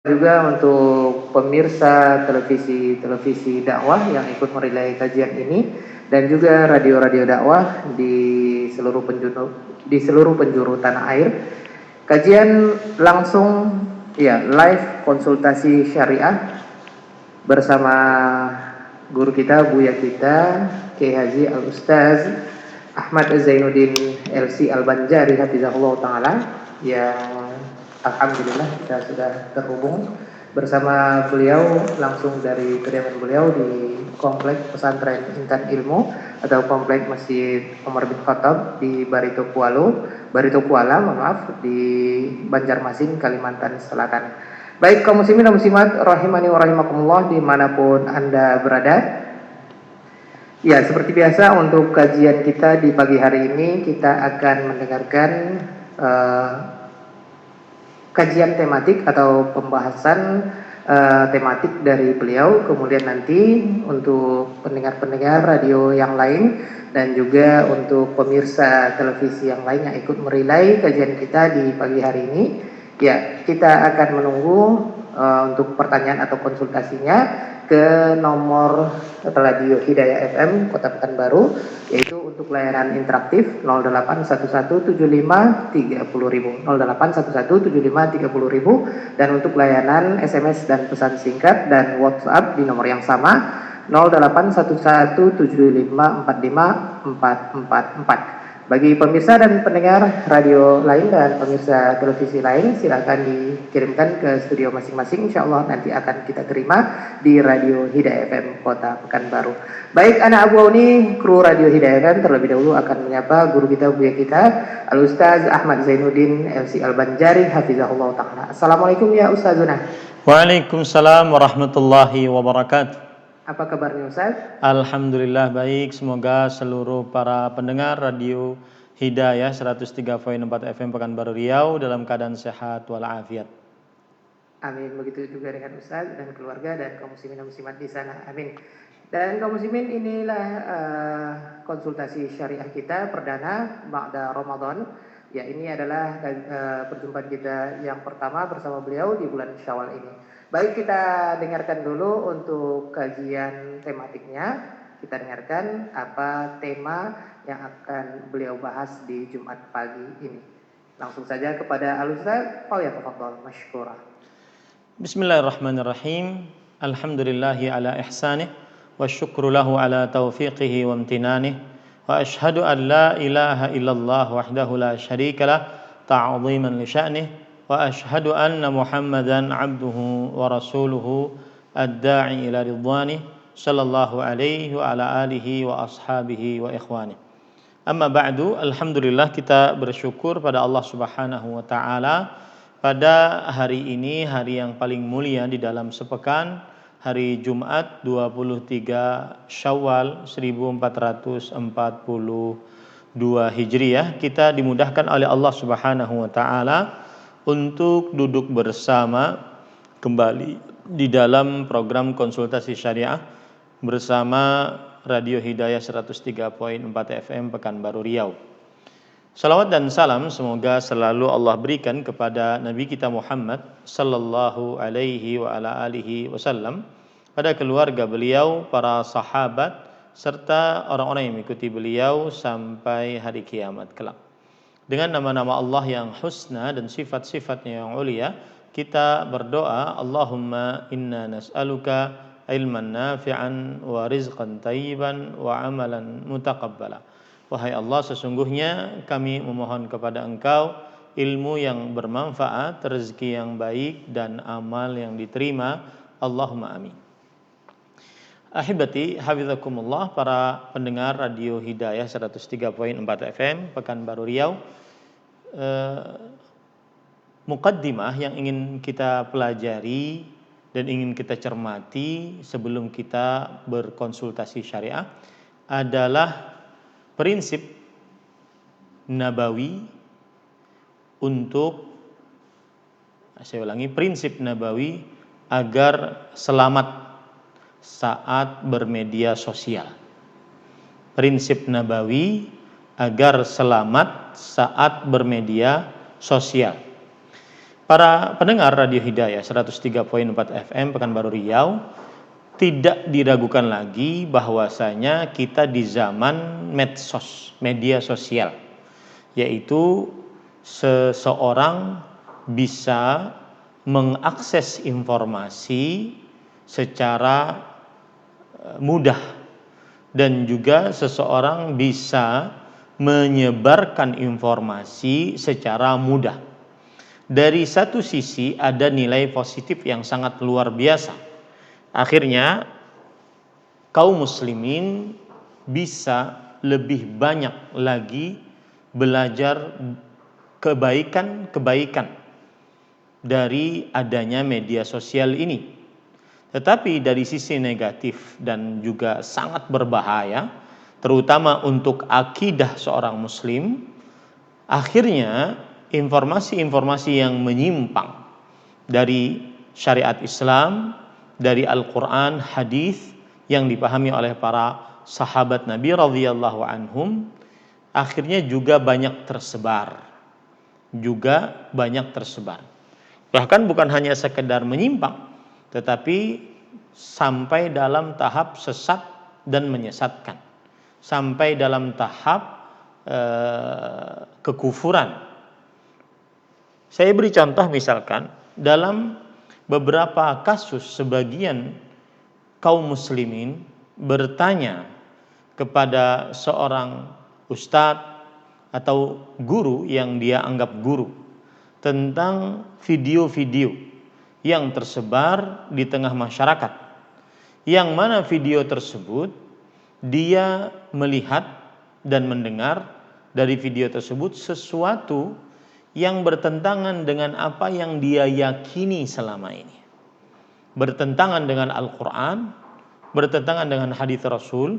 Juga untuk pemirsa televisi dakwah yang ikut merelay kajian ini dan juga radio-radio dakwah di seluruh penjuru tanah air. Kajian langsung live konsultasi syariah bersama guru kita, buya kita, Kiai Haji Al Ustaz Ahmad Zainuddin LC Al Banjari hafizahullah taala, yang alhamdulillah kita sudah terhubung bersama beliau langsung dari kediaman beliau di Komplek Pesantren Intan Ilmu atau Komplek Masjid Umar bin Khattab di Barito Kuala, di Banjarmasin, Kalimantan Selatan. Baik kaum muslimin dan muslimat rahimani wa rahimakumullah dimanapun Anda berada. Ya, seperti biasa untuk kajian kita di pagi hari ini kita akan mendengarkan kajian tematik atau pembahasan tematik dari beliau. Kemudian nanti untuk pendengar-pendengar radio yang lain dan juga untuk pemirsa televisi yang lain yang ikut merelay kajian kita di pagi hari ini, ya kita akan menunggu untuk pertanyaan atau konsultasinya ke nomor Radio Hidayah FM Kota Pekanbaru, yaitu untuk layanan interaktif 08117530.000 08117530.000, dan untuk layanan SMS dan pesan singkat dan WhatsApp di nomor yang sama 081175454444. Bagi pemirsa dan pendengar radio lain dan pemirsa televisi lain, silakan dikirimkan ke studio masing-masing. Insya Allah nanti akan kita terima di Radio Hidayah FM Kota Pekanbaru. Baik, anak Abu Auni, kru Radio Hidayah FM terlebih dahulu akan menyapa guru kita, buya kita, Al Ustaz Ahmad Zainuddin LC Al Banjari hafizahullah taala. Assalamualaikum ya Ustazuna. Waalaikumsalam warahmatullahi wabarakatuh. Apa kabarnya Ustaz? Alhamdulillah baik, semoga seluruh para pendengar Radio Hidayah 103.4 FM Pekanbaru Riau dalam keadaan sehat walafiat. Amin, begitu juga dengan Ustaz dan keluarga dan kaum muslimin dan muslimat di sana. Amin. Dan kaum muslimin, inilah konsultasi syariah kita perdana ba'da Ramadan. Ya, ini adalah perjumpaan kita yang pertama bersama beliau di bulan Syawal ini. Baik, kita dengarkan dulu untuk kajian tematiknya. Kita dengarkan apa tema yang akan beliau bahas di Jumat pagi ini. Langsung saja kepada Al-Ustaz, falyatafadhal mashkura. Bismillahirrahmanirrahim. Alhamdulillahi ala ihsanih wa syukru lahu ala taufiqihi wa amtinanih. Wa ashhadu an la ilaha illallah wahdahu la syarika lah ta'ziman li sya'nih. Wa ashhadu anna Muhammadan abduhu wa rasuluhu ad-da'i ila ridwanih sallallahu alaihi wa ala alihi wa ashabihi wa ikhwanih. Amma ba'du, alhamdulillah kita bersyukur pada Allah Subhanahu wa taala pada hari ini, hari yang paling mulia di dalam sepekan, hari Jumat 23 Syawal 1442 Hijriah, kita dimudahkan oleh Allah Subhanahu wa taala untuk duduk bersama kembali di dalam program konsultasi syariah bersama Radio Hidayah 103.4 FM Pekanbaru Riau. Salawat dan salam semoga selalu Allah berikan kepada Nabi kita Muhammad sallallahu alaihi wa ala alihi wasallam, pada keluarga beliau, para sahabat, serta orang-orang yang mengikuti beliau sampai hari kiamat kelak. Dengan nama-nama Allah yang husna dan sifat-sifatnya yang ulia, kita berdoa, Allahumma inna nas'aluka ilman nafi'an wa rizqan tayyiban wa amalan mutaqabbala. Wahai Allah, sesungguhnya kami memohon kepada Engkau ilmu yang bermanfaat, rezeki yang baik, dan amal yang diterima. Allahumma amin. Ahibati hafizakumullah, para pendengar Radio Hidayah 103.4 FM Pekanbaru Riau. Muqaddimah yang ingin kita pelajari dan ingin kita cermati sebelum kita berkonsultasi syariah adalah prinsip nabawi untuk, saya ulangi, prinsip nabawi agar selamat saat bermedia sosial. Prinsip nabawi agar selamat saat bermedia sosial. Para pendengar Radio Hidayah 103.4 FM Pekanbaru Riau, tidak diragukan lagi bahwasanya kita di zaman medsos, media sosial, yaitu seseorang bisa mengakses informasi secara mudah dan juga seseorang bisa menyebarkan informasi secara mudah. Dari satu sisi ada nilai positif yang sangat luar biasa. Akhirnya kaum muslimin bisa lebih banyak lagi belajar kebaikan-kebaikan dari adanya media sosial ini. Tetapi dari sisi negatif dan juga sangat berbahaya, terutama untuk akidah seorang muslim, akhirnya informasi-informasi yang menyimpang dari syariat Islam, dari Al-Quran, hadis yang dipahami oleh para sahabat Nabi radhiyallahu anhum, akhirnya juga banyak tersebar. Bahkan bukan hanya sekedar menyimpang, tetapi sampai dalam tahap sesat dan menyesatkan, sampai dalam tahap kekufuran. Saya beri contoh, misalkan dalam beberapa kasus sebagian kaum muslimin bertanya kepada seorang ustadz atau guru yang dia anggap guru tentang video-video yang tersebar di tengah masyarakat, yang mana video tersebut dia melihat dan mendengar dari video tersebut sesuatu yang bertentangan dengan apa yang dia yakini selama ini, bertentangan dengan Al-Quran, bertentangan dengan hadits Rasul,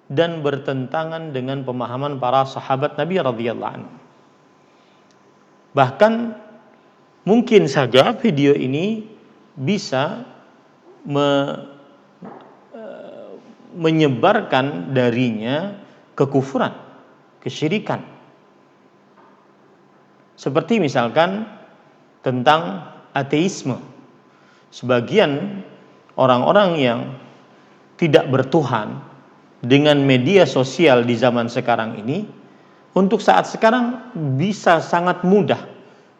dan bertentangan dengan pemahaman para sahabat Nabi radhiyallahu anhu. Bahkan mungkin saja video ini bisa menyebarkan darinya kekufuran, kesyirikan. Seperti misalkan tentang ateisme. Sebagian orang-orang yang tidak bertuhan dengan media sosial di zaman sekarang ini, untuk saat sekarang bisa sangat mudah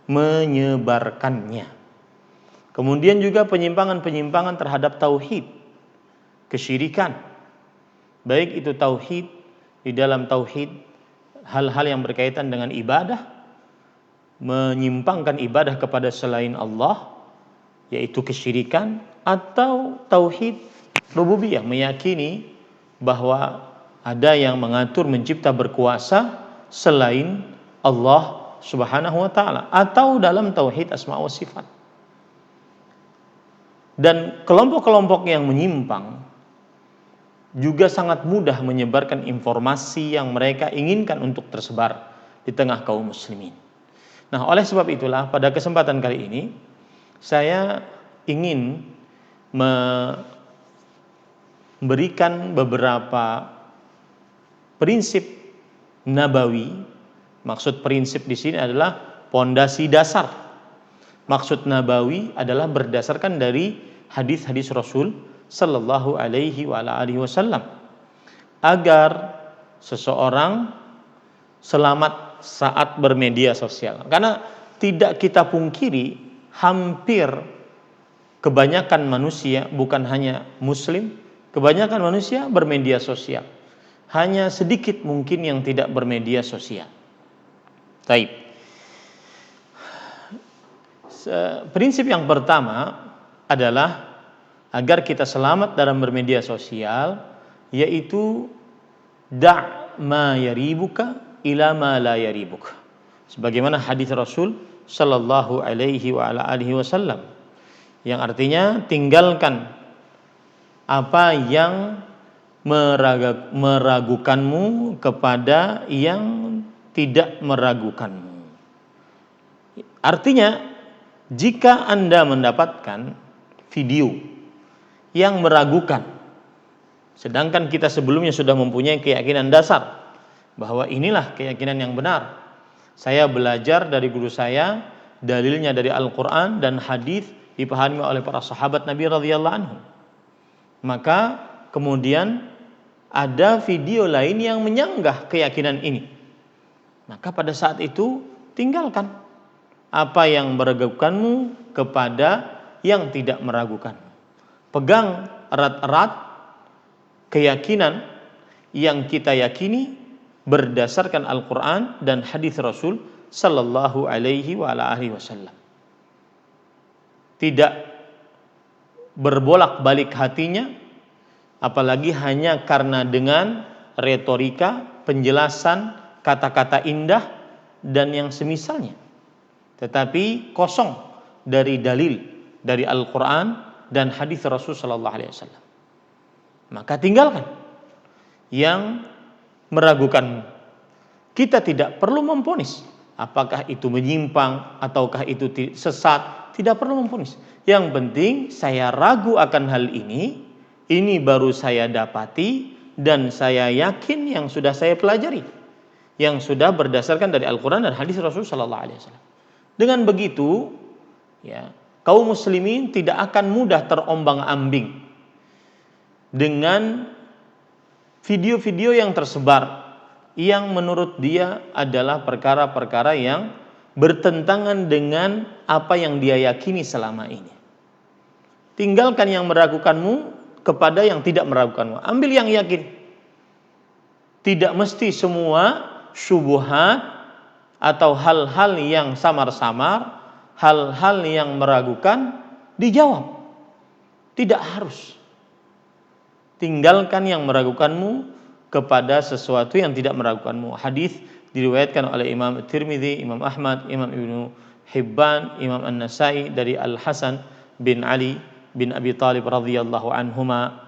menyebarkannya. Kemudian juga penyimpangan-penyimpangan terhadap tauhid, kesyirikan. Baik itu tauhid, di dalam tauhid hal-hal yang berkaitan dengan ibadah, menyimpangkan ibadah kepada selain Allah, yaitu kesyirikan, atau tauhid rububiyah, meyakini bahwa ada yang mengatur, mencipta, berkuasa selain Allah Subhanahu wa taala, atau dalam tauhid asma wa sifat. Dan kelompok-kelompok yang menyimpang juga sangat mudah menyebarkan informasi yang mereka inginkan untuk tersebar di tengah kaum muslimin. Nah, oleh sebab itulah pada kesempatan kali ini saya ingin memberikan beberapa prinsip nabawi. Maksud prinsip di sini adalah pondasi dasar. Maksud nabawi adalah berdasarkan dari hadis-hadis Rasul sallallahu alaihi wa alihi wasallam, agar seseorang selamat saat bermedia sosial. Karena tidak kita pungkiri, hampir kebanyakan manusia, bukan hanya muslim, kebanyakan manusia bermedia sosial. Hanya sedikit mungkin yang tidak bermedia sosial. Baik. Prinsip yang pertama adalah agar kita selamat dalam bermedia sosial, yaitu da' ma yaribuka ila ma la yaribuka. Sebagaimana hadis Rasul sallallahu alaihi wa ala alihi wasallam, yang artinya tinggalkan apa yang meragukanmu kepada yang tidak meragukanmu. Artinya, jika Anda mendapatkan video yang meragukan, sedangkan kita sebelumnya sudah mempunyai keyakinan dasar bahwa inilah keyakinan yang benar, saya belajar dari guru saya dalilnya dari Al-Quran dan hadis dipahami oleh para sahabat Nabi radhiyallahu anhu. Maka kemudian ada video lain yang menyanggah keyakinan ini. Maka pada saat itu tinggalkan apa yang meragukanmu kepada yang tidak meragukan. Pegang erat-erat keyakinan yang kita yakini berdasarkan Al-Quran dan hadis Rasul sallallahu alaihi wasallam. Tidak berbolak-balik hatinya, apalagi hanya karena dengan retorika, penjelasan, kata-kata indah dan yang semisalnya, tetapi kosong dari dalil dari Al-Quran dan hadis Rasul sallallahu alaihi wasallam. Maka tinggalkan yang meragukanmu. Kita tidak perlu memvonis apakah itu menyimpang ataukah itu sesat, tidak perlu memvonis. Yang penting saya ragu akan hal ini baru saya dapati dan saya yakin yang sudah saya pelajari, yang sudah berdasarkan dari Al-Quran dan hadis Rasul sallallahu alaihi wasallam. Dengan begitu, ya, kaum muslimin tidak akan mudah terombang-ambing dengan video-video yang tersebar yang menurut dia adalah perkara-perkara yang bertentangan dengan apa yang dia yakini selama ini. Tinggalkan yang meragukanmu kepada yang tidak meragukanmu. Ambil yang yakin. Tidak mesti semua syubhat atau hal-hal yang samar-samar, hal-hal yang meragukan dijawab. Tidak harus. Tinggalkan yang meragukanmu kepada sesuatu yang tidak meragukanmu. Hadis diriwayatkan oleh Imam Tirmidzi, Imam Ahmad, Imam Ibnu Hibban, Imam An-Nasai dari Al-Hasan bin Ali bin Abi Thalib radhiyallahu anhuma.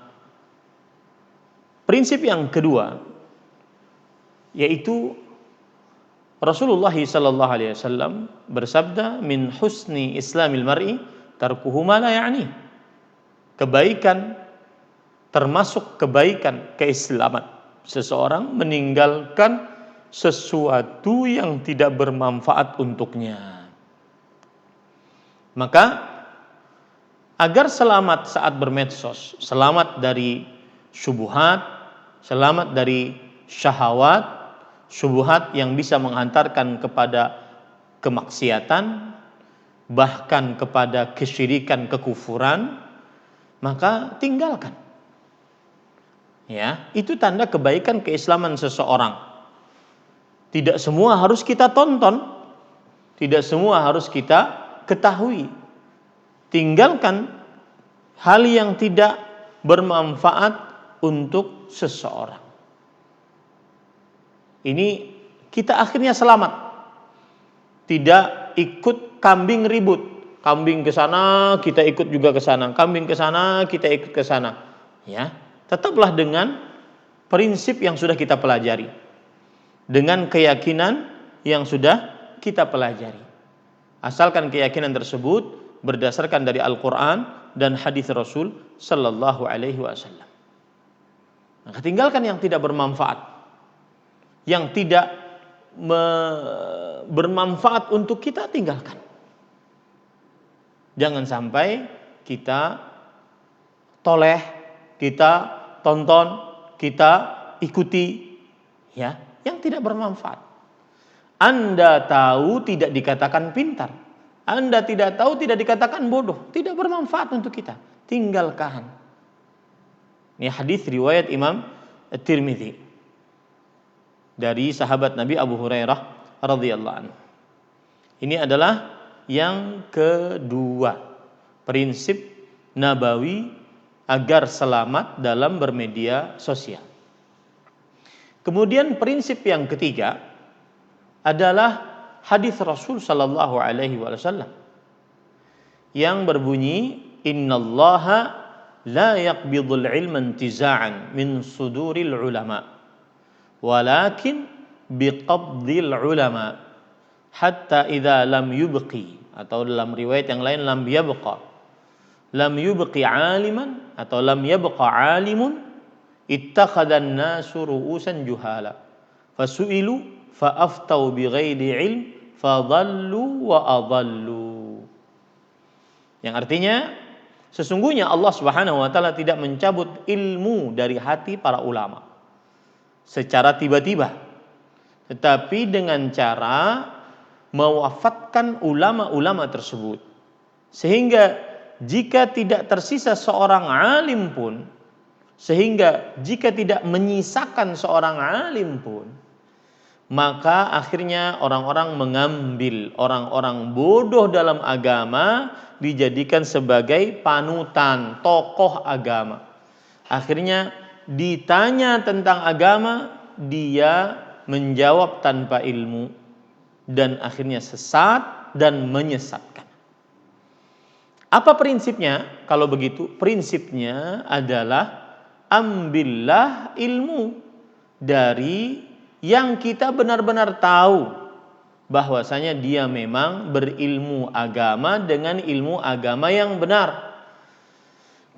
Prinsip yang kedua yaitu Rasulullah sallallahu alaihi wasallam bersabda, min husni islamil mar'i tarkuhu ma la ya'ni. Kebaikan, termasuk kebaikan keislaman seseorang meninggalkan sesuatu yang tidak bermanfaat untuknya. Maka agar selamat saat bermedsos, selamat dari syubhat, selamat dari syahwat, syubhat yang bisa menghantarkan kepada kemaksiatan, bahkan kepada kesyirikan, kekufuran, maka tinggalkan. Ya, itu tanda kebaikan keislaman seseorang. Tidak semua harus kita tonton, tidak semua harus kita ketahui. Tinggalkan hal yang tidak bermanfaat untuk seseorang. Ini kita akhirnya selamat. Tidak ikut kambing ribut. Kambing ke sana, kita ikut juga ke sana. Kambing ke sana, kita ikut ke sana. Ya, tetaplah dengan prinsip yang sudah kita pelajari. Dengan keyakinan yang sudah kita pelajari. Asalkan keyakinan tersebut berdasarkan dari Al-Quran dan hadis Rasul sallallahu alaihi wasallam. Maka tinggalkan yang tidak bermanfaat, yang tidak bermanfaat untuk kita, tinggalkan. Jangan sampai kita toleh, kita tonton, kita ikuti, ya, yang tidak bermanfaat. Anda tahu tidak dikatakan pintar, Anda tidak tahu tidak dikatakan bodoh, tidak bermanfaat untuk kita, tinggalkan. Ini hadis riwayat Imam At-Tirmidzi dari sahabat Nabi Abu Hurairah radhiyallahu anhu. Ini adalah yang kedua, prinsip nabawi agar selamat dalam bermedia sosial. Kemudian prinsip yang ketiga adalah hadis Rasul sallallahu alaihi wasallam yang berbunyi, innallaha la yaqbidul ilma intiza'an min suduril ulama walakin biqabdil ulama hatta idza lam yubqi, atau dalam riwayat yang lain lam yubqi aliman atau lam yabqa alimun ittakhadhan nasu ru'usan juhala fasu'ilu fa'aftau bighairi ilm fadhallu wa adhallu. Yang artinya sesungguhnya Allah Subhanahu wa taala tidak mencabut ilmu dari hati para ulama secara tiba-tiba, tetapi dengan cara mewafatkan ulama-ulama tersebut. Sehingga jika tidak tersisa seorang alim pun, sehingga jika tidak menyisakan seorang alim pun, maka akhirnya orang-orang mengambil orang-orang bodoh dalam agama dijadikan sebagai panutan, tokoh agama. Akhirnya ditanya tentang agama, dia menjawab tanpa ilmu dan akhirnya sesat dan menyesatkan. Apa prinsipnya? Kalau begitu, prinsipnya adalah ambillah ilmu dari yang kita benar-benar tahu bahwasanya dia memang berilmu agama dengan ilmu agama yang benar.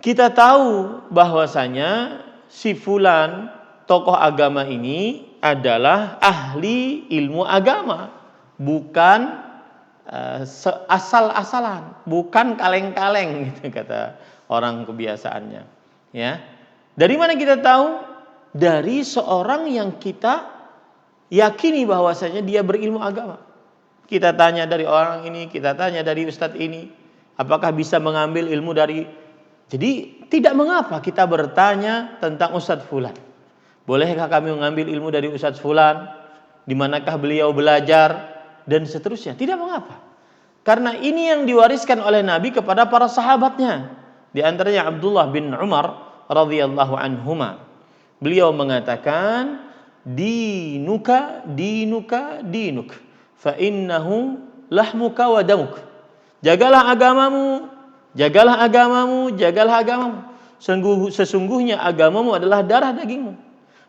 Kita tahu bahwasanya si fulan tokoh agama ini adalah ahli ilmu agama, bukan asal-asalan, bukan kaleng-kaleng gitu kata orang kebiasaannya. Ya. Dari mana kita tahu? Dari seorang yang kita yakini bahwasanya dia berilmu agama. Kita tanya dari orang ini, kita tanya dari ustadz ini, apakah bisa mengambil ilmu dari. Jadi tidak mengapa kita bertanya tentang ustadz fulan. Bolehkah kami mengambil ilmu dari ustadz fulan? Di manakah beliau belajar? Dan seterusnya. Tidak mengapa. Karena ini yang diwariskan oleh Nabi kepada para sahabatnya. Di antaranya Abdullah bin Umar radhiyallahu anhuma. Beliau mengatakan, dinuka dinuk fa innahu lahmuka wa damuk. Jagalah agamamu, jagalah agamamu, jagalah agamamu. Sesungguhnya agamamu adalah darah dagingmu.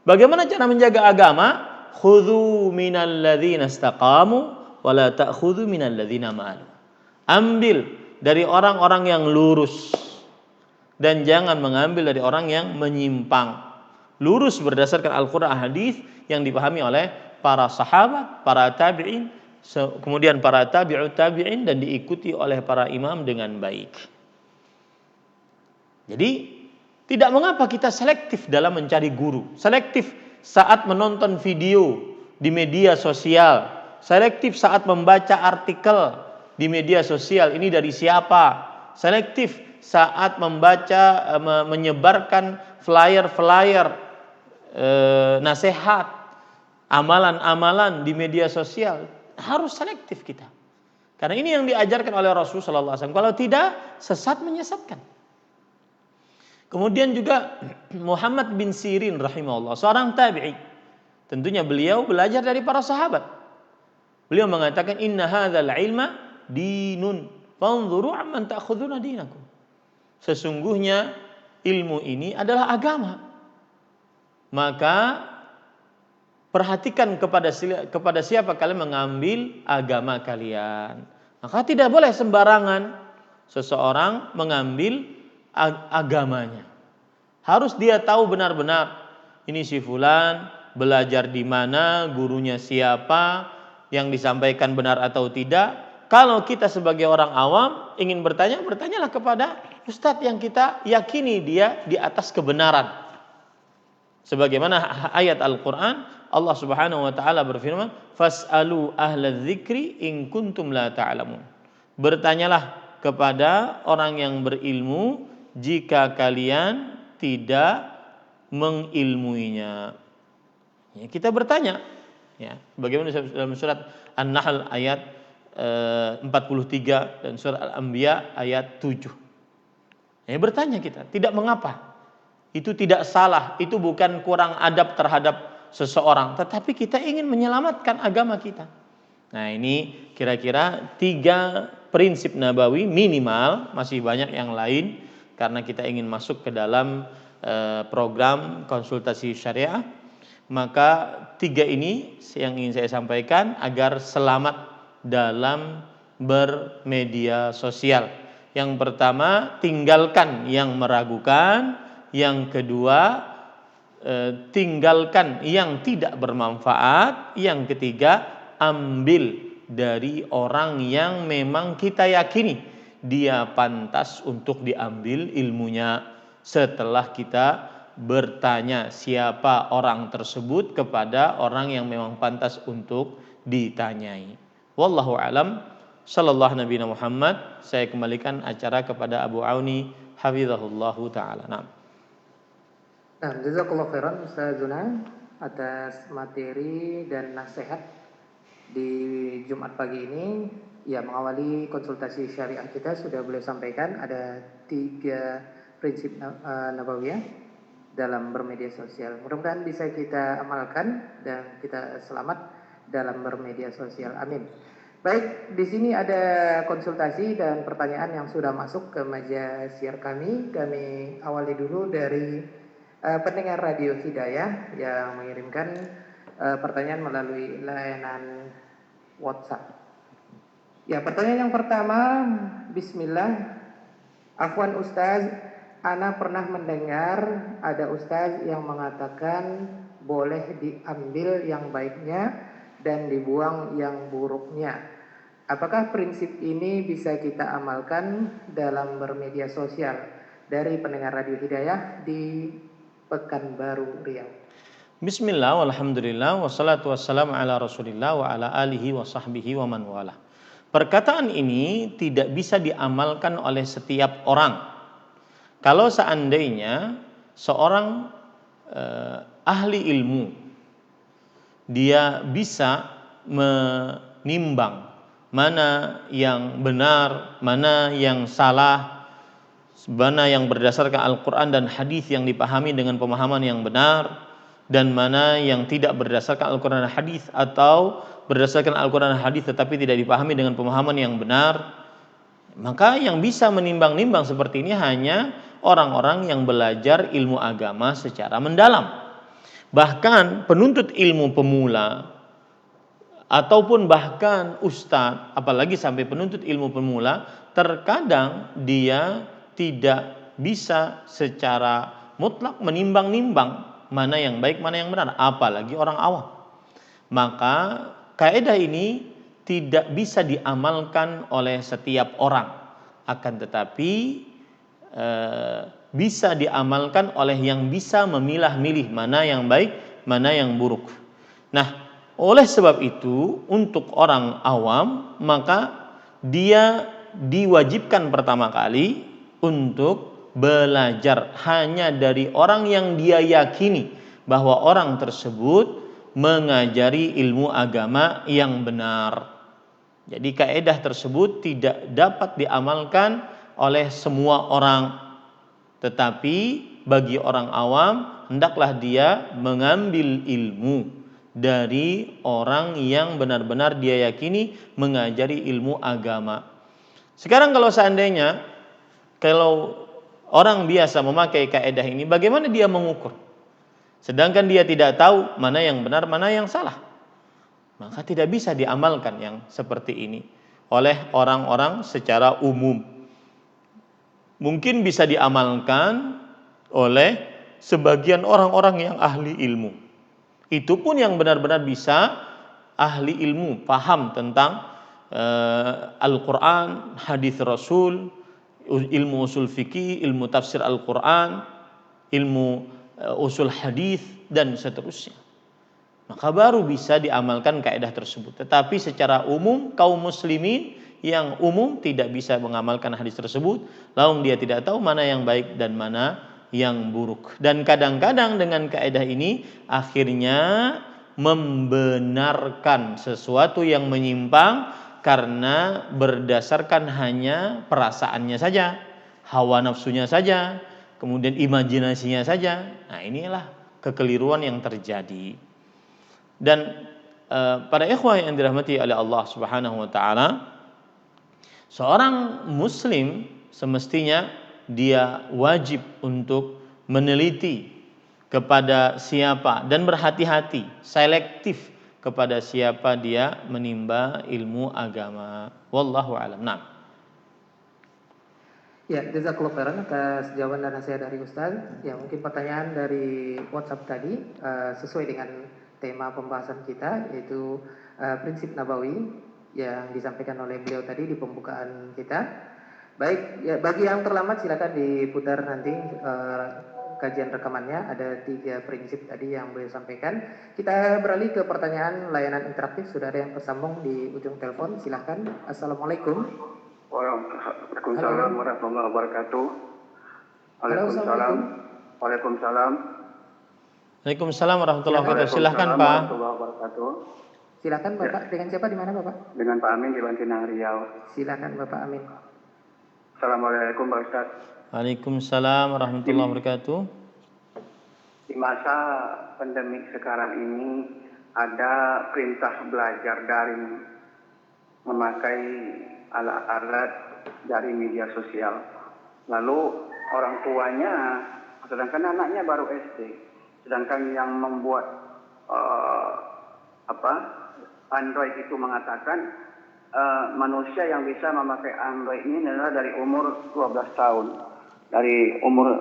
Bagaimana cara menjaga agama? Khudhu minal ladzina istaqamu wa la ta'khudhu minal ladzina ma'alu. Ambil dari orang-orang yang lurus dan jangan mengambil dari orang yang menyimpang. Lurus berdasarkan Al-Quran, hadis yang dipahami oleh para sahabat, para tabi'in, kemudian para tabi'ut tabi'in dan diikuti oleh para imam dengan baik. Jadi tidak mengapa kita selektif dalam mencari guru, selektif saat menonton video di media sosial, selektif saat membaca artikel di media sosial ini dari siapa, selektif saat membaca menyebarkan flyer-flyer nasihat, amalan-amalan di media sosial. Harus selektif kita. Karena ini yang diajarkan oleh Rasulullah SAW. Kalau tidak, sesat menyesatkan. Kemudian juga Muhammad bin Sirin rahimahullah, seorang tabi'i. Tentunya beliau belajar dari para sahabat. Beliau mengatakan, inna hadzal ilma dinun, fanzuru amman ta'khuduna dinakum. Sesungguhnya ilmu ini adalah agama. Maka perhatikan kepada siapa kalian mengambil agama kalian. Maka tidak boleh sembarangan seseorang mengambil agamanya. Harus dia tahu benar-benar ini si fulan belajar di mana, gurunya siapa, yang disampaikan benar atau tidak. Kalau kita sebagai orang awam ingin bertanya, bertanyalah kepada ustadz yang kita yakini dia di atas kebenaran. Sebagaimana ayat Al-Quran, Allah Subhanahu wa taala berfirman, "Fas'alu ahlaz dzikri in kuntum la ta'lamun." Bertanyalah kepada orang yang berilmu jika kalian tidak mengilmuinya. Ya, kita bertanya, ya, bagaimana dalam surat An-Nahl ayat 43 dan surat Al-Anbiya ayat 7. Ya, bertanya kita, tidak mengapa. Itu tidak salah, itu bukan kurang adab terhadap seseorang, tetapi kita ingin menyelamatkan agama kita. Nah, ini kira-kira 3 prinsip nabawi minimal, masih banyak yang lain karena kita ingin masuk ke dalam program konsultasi syariah. Maka 3 ini yang ingin saya sampaikan agar selamat dalam bermedia sosial. Yang pertama, tinggalkan yang meragukan. Yang kedua, tinggalkan yang tidak bermanfaat. Yang ketiga, ambil dari orang yang memang kita yakini dia pantas untuk diambil ilmunya, setelah kita bertanya siapa orang tersebut kepada orang yang memang pantas untuk ditanyai. Wallahu alam. Sallallahu Nabi Muhammad. Saya kembalikan acara kepada Abu Auni hafizahullahu taala. Nah, jazakallahu khairan Ustazuna atas materi dan nasihat di Jumat pagi ini. Ya, mengawali konsultasi syariah kita sudah beliau sampaikan ada 3 prinsip nabawiyah dalam bermedia sosial. Mudah-mudahan bisa kita amalkan dan kita selamat dalam bermedia sosial. Amin. Baik, di sini ada konsultasi dan pertanyaan yang sudah masuk ke meja siar kami. Kami awali dulu dari pendengar Radio Hidayah yang mengirimkan pertanyaan melalui layanan WhatsApp. Ya, pertanyaan yang pertama, Bismillah. Afwan Ustaz, ana pernah mendengar ada Ustaz yang mengatakan boleh diambil yang baiknya dan dibuang yang buruknya. Apakah prinsip ini bisa kita amalkan dalam bermedia sosial? Dari pendengar Radio Hidayah di Pekanbaru, Riau. Bismillah, walhamdulillah, wassalatu wassalamu ala rasulillah wa ala alihi wa sahbihi wa man wala. Perkataan ini tidak bisa diamalkan oleh setiap orang. Kalau seandainya seorang ahli ilmu, dia bisa menimbang mana yang benar, mana yang salah, mana yang berdasarkan Al-Quran dan hadis yang dipahami dengan pemahaman yang benar, dan mana yang tidak berdasarkan Al-Quran dan hadis atau berdasarkan Al-Quran dan hadis tetapi tidak dipahami dengan pemahaman yang benar, maka yang bisa menimbang-nimbang seperti ini hanya orang-orang yang belajar ilmu agama secara mendalam. Bahkan penuntut ilmu pemula ataupun bahkan ustadz, apalagi sampai penuntut ilmu pemula, terkadang dia tidak bisa secara mutlak menimbang-nimbang mana yang baik, mana yang benar, apalagi orang awam. Maka kaidah ini tidak bisa diamalkan oleh setiap orang, akan tetapi bisa diamalkan oleh yang bisa memilah-milih mana yang baik, mana yang buruk. Nah, oleh sebab itu untuk orang awam maka dia diwajibkan pertama kali untuk belajar hanya dari orang yang dia yakini bahwa orang tersebut mengajari ilmu agama yang benar. Jadi kaidah tersebut tidak dapat diamalkan oleh semua orang, tetapi bagi orang awam hendaklah dia mengambil ilmu dari orang yang benar-benar dia yakini mengajari ilmu agama. Sekarang kalau seandainya orang biasa memakai kaidah ini, bagaimana dia mengukur? Sedangkan dia tidak tahu mana yang benar, mana yang salah. Maka tidak bisa diamalkan yang seperti ini oleh orang-orang secara umum. Mungkin bisa diamalkan oleh sebagian orang-orang yang ahli ilmu. Itu pun yang benar-benar bisa ahli ilmu, paham tentang Al-Quran, hadis Rasul, ilmu usul fikih, ilmu tafsir Al-Quran, ilmu usul hadis dan seterusnya. Maka baru bisa diamalkan kaidah tersebut. Tetapi secara umum kaum muslimin yang umum tidak bisa mengamalkan hadis tersebut, lalu dia tidak tahu mana yang baik dan mana yang buruk. Dan kadang-kadang dengan kaidah ini akhirnya membenarkan sesuatu yang menyimpang karena berdasarkan hanya perasaannya saja, hawa nafsunya saja, kemudian imajinasinya saja. Nah, inilah kekeliruan yang terjadi. Dan para ikhwah yang dirahmati oleh Allah Subhanahu wa taala, seorang muslim semestinya dia wajib untuk meneliti kepada siapa dan berhati-hati, selektif kepada siapa dia menimba ilmu agama. Wallahu a'lam. Nah. Ya, jazakallahu khairan atas jawaban dan nasihat dari Ustaz. Ya, mungkin pertanyaan dari WhatsApp tadi sesuai dengan tema pembahasan kita, yaitu prinsip nabawi yang disampaikan oleh beliau tadi di pembukaan kita. Baik, ya, bagi yang terlambat silakan diputar nanti kajian rekamannya. Ada 3 prinsip tadi yang beliau sampaikan. Kita beralih ke pertanyaan layanan interaktif. Sudah ada yang tersambung di ujung telepon. Silakan. Assalamualaikum. Waalaikumsalam warahmatullahi wabarakatuh. Halo, assalamualaikum. Waalaikumsalam. Waalaikumsalam warahmatullahi wabarakatuh. Silahkan Pak. Warahmatullahi wabarakatuh. Silakan Bapak. Dengan siapa di mana Bapak? Dengan Pak Amin di Bantinang Riau. Silakan Bapak Amin. Assalamualaikum Pak Ustadz. Waalaikumsalam warahmatullahi wabarakatuh. Di masa pandemi sekarang ini ada perintah belajar daring memakai alat-alat dari media sosial. Lalu orang tuanya, sedangkan anaknya baru SD, sedangkan yang membuat Android itu mengatakan manusia yang bisa memakai Android ini adalah dari umur 12 tahun. Dari umur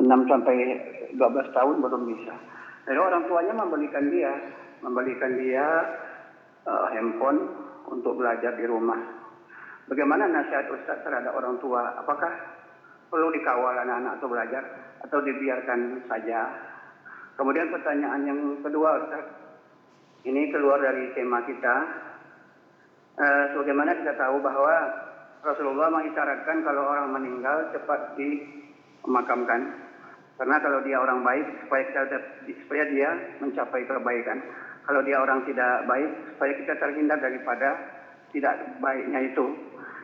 6 sampai 12 tahun belum bisa. Jadi orang tuanya membelikan dia handphone untuk belajar di rumah. Bagaimana nasihat Ustaz terhadap orang tua? Apakah perlu dikawal anak-anak untuk belajar atau dibiarkan saja? Kemudian pertanyaan yang kedua Ustaz, ini keluar dari tema kita. Sebagaimana kita tahu bahwa Rasulullah mengisyaratkan kalau orang meninggal cepat dimakamkan. Karena kalau dia orang baik, supaya dia mencapai kebaikan. Kalau dia orang tidak baik, supaya kita terhindar daripada tidak baiknya itu.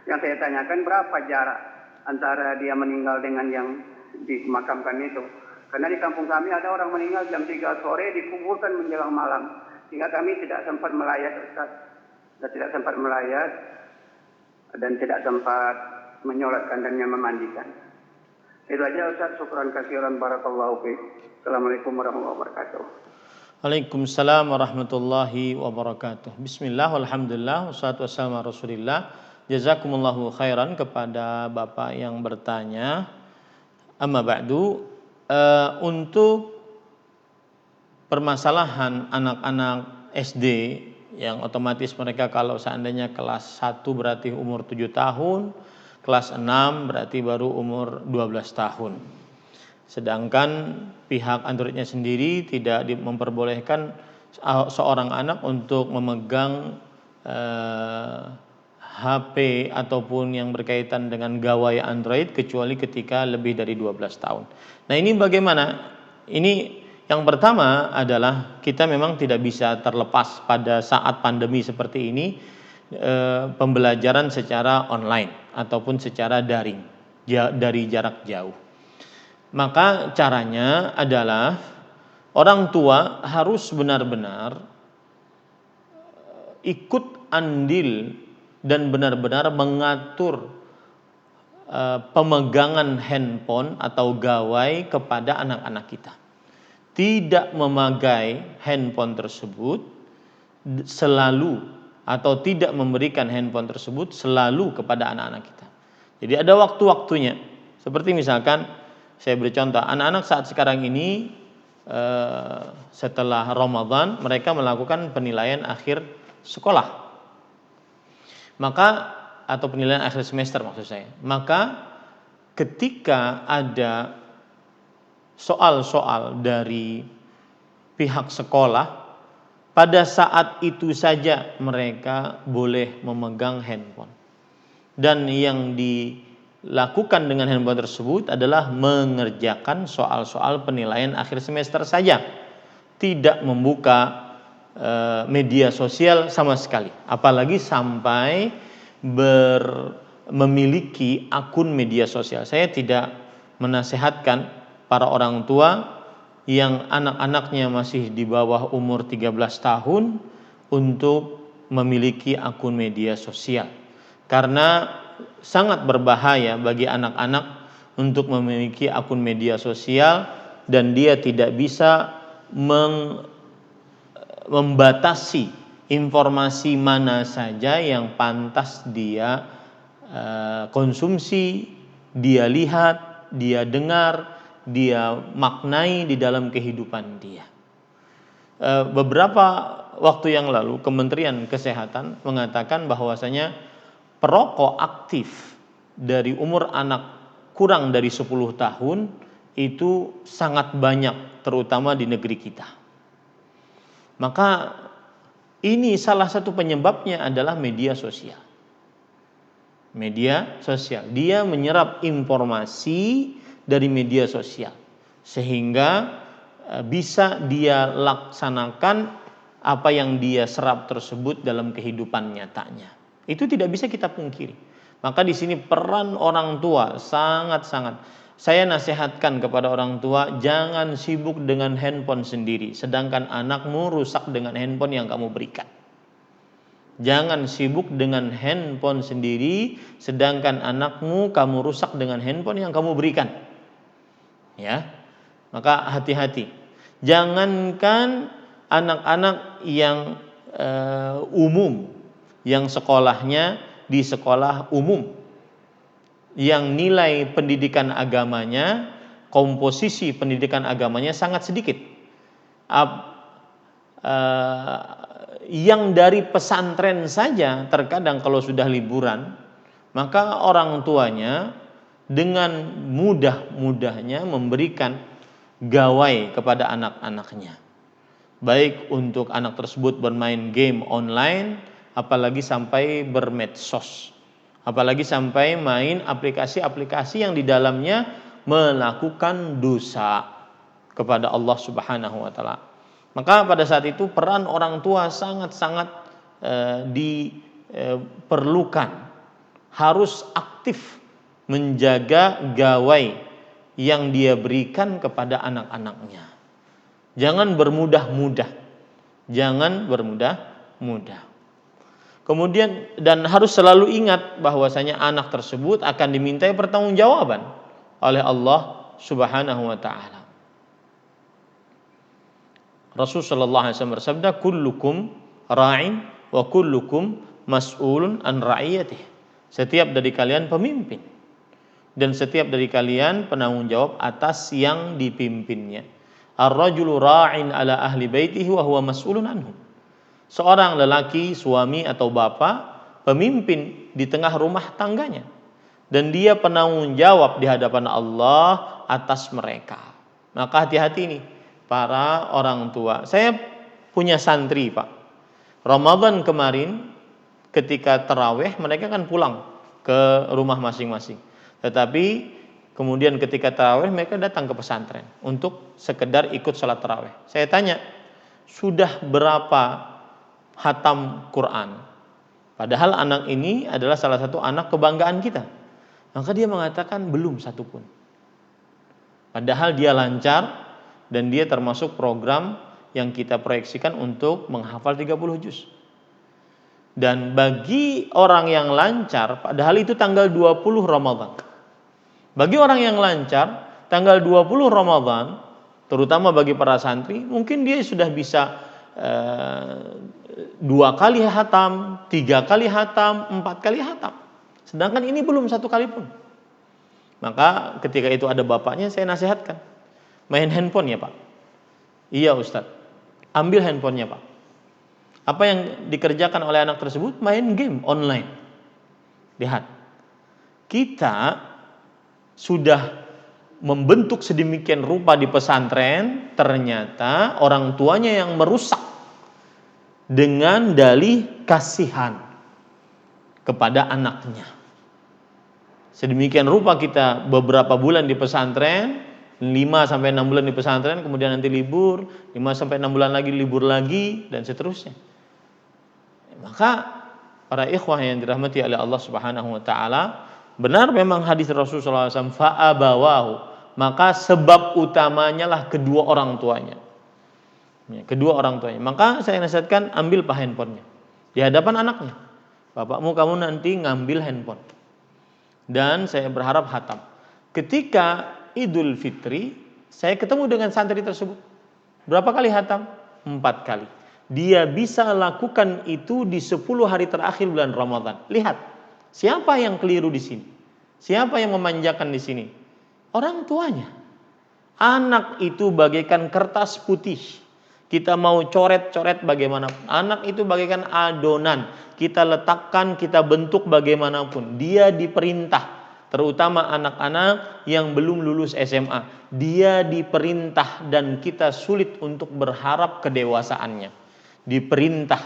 Yang saya tanyakan, berapa jarak antara dia meninggal dengan yang dimakamkan itu? Karena di kampung kami ada orang meninggal jam 3 sore dikuburkan menjelang malam. Sehingga kami tidak sempat melayat Ustaz. Dan tidak sempat menyolatkan dan memandikan. Itu aja Ustaz, syukran kasiran barakallahu fiik. Assalamualaikum warahmatullahi wabarakatuh. Waalaikumsalam warahmatullahi wabarakatuh. Bismillah, alhamdulillah, wassalatu wassalamu ala Rasulillah. Jazakumullahu khairan kepada Bapak yang bertanya. Amma ba'du, untuk permasalahan anak-anak SD yang otomatis mereka kalau seandainya kelas 1 berarti umur 7 tahun, kelas 6 berarti baru umur 12 tahun. Sedangkan pihak Androidnya sendiri tidak memperbolehkan seorang anak untuk memegang HP ataupun yang berkaitan dengan gawai Android kecuali ketika lebih dari 12 tahun. Nah, ini bagaimana? Ini yang pertama adalah kita memang tidak bisa terlepas pada saat pandemi seperti ini pembelajaran secara online ataupun secara daring dari jarak jauh. Maka caranya adalah orang tua harus benar-benar ikut andil dan benar-benar mengatur pemegangan handphone atau gawai kepada anak-anak kita. Tidak memakai handphone tersebut selalu atau tidak memberikan handphone tersebut selalu kepada anak-anak kita. Jadi ada waktu-waktunya. Seperti misalkan saya beri contoh, anak-anak saat sekarang ini setelah Ramadan mereka melakukan penilaian akhir sekolah. Maka atau penilaian akhir semester maksud saya. Maka ketika ada soal-soal dari pihak sekolah, pada saat itu saja mereka boleh memegang handphone. Dan yang dilakukan dengan handphone tersebut adalah mengerjakan soal-soal penilaian akhir semester saja. Tidak membuka media sosial sama sekali. Apalagi sampai memiliki akun media sosial. Saya tidak menasehatkan para orang tua yang anak-anaknya masih di bawah umur 13 tahun untuk memiliki akun media sosial. Karena sangat berbahaya bagi anak-anak untuk memiliki akun media sosial dan dia tidak bisa membatasi informasi mana saja yang pantas dia konsumsi, dia lihat, dia dengar, dia maknai di dalam kehidupan dia. Beberapa waktu yang lalu Kementerian Kesehatan mengatakan bahwasanya perokok aktif dari umur anak kurang dari 10 tahun itu sangat banyak, terutama di negeri kita. Maka ini salah satu penyebabnya adalah media sosial. Media sosial, dia menyerap informasi dari media sosial sehingga bisa dia laksanakan apa yang dia serap tersebut dalam kehidupan nyatanya. Itu tidak bisa kita pungkiri. Maka di sini peran orang tua sangat-sangat. Saya nasihatkan kepada orang tua, jangan sibuk dengan handphone sendiri, sedangkan anakmu rusak dengan handphone yang kamu berikan. Jangan sibuk dengan handphone sendiri, sedangkan anakmu kamu rusak dengan handphone yang kamu berikan. Ya, maka hati-hati. Jangankan anak-anak yang umum, yang sekolahnya di sekolah umum, yang nilai pendidikan agamanya, komposisi pendidikan agamanya sangat sedikit. Yang dari pesantren saja terkadang kalau sudah liburan, maka orang tuanya dengan mudah-mudahnya memberikan gawai kepada anak-anaknya. Baik untuk anak tersebut bermain game online, apalagi sampai bermedsos, apalagi sampai main aplikasi-aplikasi yang di dalamnya melakukan dosa kepada Allah Subhanahu wa taala. Maka pada saat itu peran orang tua sangat-sangat diperlukan. Harus aktif menjaga gawai yang dia berikan kepada anak-anaknya. Jangan bermudah-mudah. Jangan bermudah-mudah. Kemudian dan harus selalu ingat bahwasanya anak tersebut akan dimintai pertanggungjawaban oleh Allah Subhanahu wa taala. Rasul sallallahu alaihi wasallam bersabda, kullukum ra'in wa kullukum mas'ulun an ra'iyatih. Setiap dari kalian pemimpin dan setiap dari kalian penanggung jawab atas yang dipimpinnya. Ar-rajulu ra'in ala ahli baitihi wa huwa mas'ulun anhum. Seorang lelaki, suami atau bapak, pemimpin di tengah rumah tangganya dan dia penanggung jawab di hadapan Allah atas mereka. Maka hati-hati nih para orang tua. Saya punya santri, Pak. Ramadan kemarin ketika tarawih mereka kan pulang ke rumah masing-masing. Tetapi kemudian ketika tarawih mereka datang ke pesantren untuk sekedar ikut sholat tarawih. Saya tanya, sudah berapa hatam Quran? Padahal anak ini adalah salah satu anak kebanggaan kita. Maka dia mengatakan belum satupun. Padahal dia lancar dan dia termasuk program yang kita proyeksikan untuk menghafal 30 juz. Dan bagi orang yang lancar, padahal itu tanggal 20 Ramadan. Bagi orang yang lancar, tanggal 20 Ramadan, terutama bagi para santri, mungkin dia sudah bisa 2 kali hatam, 3 kali hatam, 4 kali hatam. Sedangkan ini belum 1 kali pun. Maka ketika itu ada bapaknya, saya nasihatkan, main handphone ya Pak. Iya Ustadz, ambil handphonenya Pak. Apa yang dikerjakan oleh anak tersebut? Main game online. Lihat, kita sudah membentuk sedemikian rupa di pesantren, ternyata orang tuanya yang merusak dengan dalih kasihan kepada anaknya. Sedemikian rupa kita beberapa bulan di pesantren, 5-6 bulan di pesantren, kemudian nanti libur, 5-6 bulan lagi libur lagi, dan seterusnya. Maka para ikhwah yang dirahmati oleh Allah Subhanahu wa taala, benar memang hadis Rasulullah SAW, fa'abawahu, maka sebab utamanya lah kedua orang tuanya. Kedua orang tuanya. Maka saya nasihatkan, ambil handphonenya di hadapan anaknya. Bapakmu kamu nanti ngambil handphone. Dan saya berharap hatam. Ketika Idul Fitri, saya ketemu dengan santri tersebut. Berapa kali hatam? 4 kali. Dia bisa lakukan itu di 10 hari terakhir bulan Ramadan. Lihat, siapa yang keliru di sini? Siapa yang memanjakan di sini? Orang tuanya. Anak itu bagaikan kertas putih Kita mau coret-coret bagaimanapun. Anak itu bagaikan adonan. Kita letakkan, kita bentuk bagaimanapun. Dia diperintah. Terutama anak-anak yang belum lulus SMA. Dia diperintah dan kita sulit untuk berharap kedewasaannya. Diperintah,